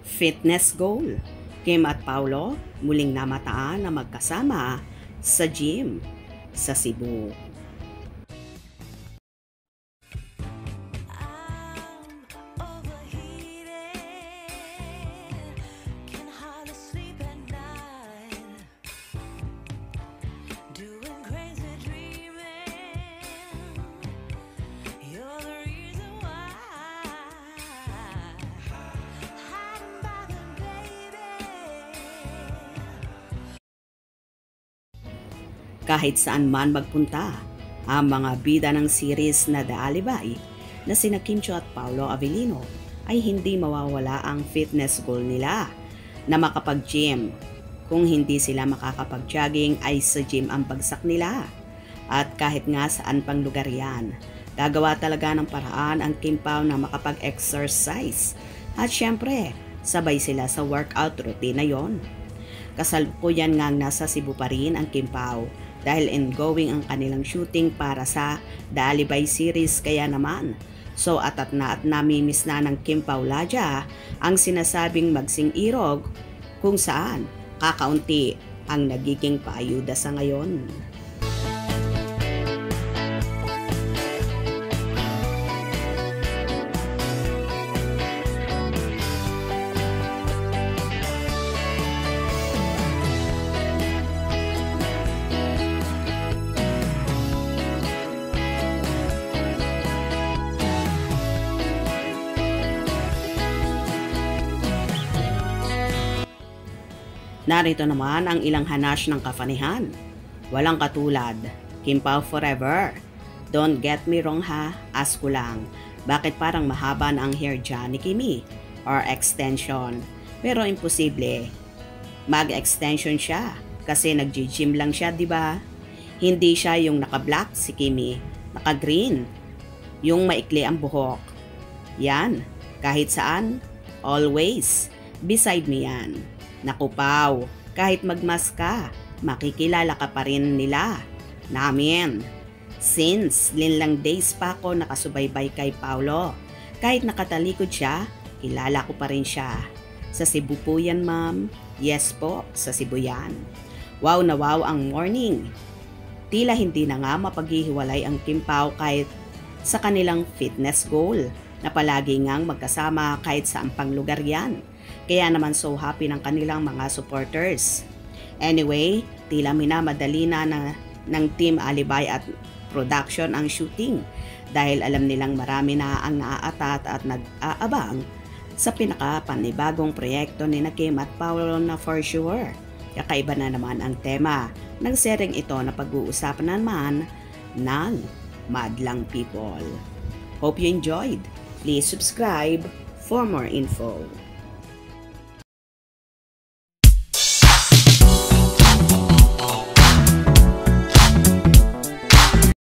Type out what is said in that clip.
Fitness goal. Kim at Paulo muling namataan na magkasama sa gym sa Cebu. Kahit saan man magpunta, ang mga bida ng series na The Alibay na sina Kim Chiu at Paulo Avellino ay hindi mawawala ang fitness goal nila na makapag-gym. Kung hindi sila makakapag-jogging ay sa gym ang bagsak nila. At kahit nga saan pang lugar yan, gagawa talaga ng paraan ang Kim Pao na makapag-exercise. At syempre, sabay sila sa workout routine na yon. Kasalukuyan ngang nasa Cebu pa rin ang Kim Pao dahil ongoing ang kanilang shooting para sa The Alibay series, kaya naman so at namimiss na ng Kim Pao Ladja ang sinasabing magsing irog kung saan kakaunti ang nagiging paayuda sa ngayon. Narito naman ang ilang hanash ng kafanihan. Walang katulad, Kim Pao forever. Don't get me wrong ha, ask ko lang, bakit parang mahaba na ang hair dyan ni Kimi? Or extension? Pero imposible. Mag-extension siya kasi nag-gym lang siya, di ba? Hindi siya yung naka-black si Kimi, naka-green. Yung maikli ang buhok. Yan, kahit saan, always, beside me yan. Naku Pao, kahit magmask ka, makikilala ka pa rin nila, namin. Since linlang days pa ako nakasubaybay kay Paulo, kahit nakatalikod siya, kilala ko pa rin siya. Sa Cebu po yan ma'am? Yes po, sa Cebu yan. Wow na wow ang morning. Tila hindi na nga mapaghihiwalay ang Kim Pao kahit sa kanilang fitness goal na palagi ngang magkasama kahit saan pang lugar yan. Kaya naman so happy ng kanilang mga supporters. Anyway, tila minamadali na ng Team Alibay at production ang shooting dahil alam nilang marami na ang naaatat at nag-aabang sa pinakapanibagong proyekto ni Kim at Paulo na for sure. Kakaiba na naman ang tema ng sering ito na pag-uusapan naman ng madlang people. Hope you enjoyed. Please subscribe for more info.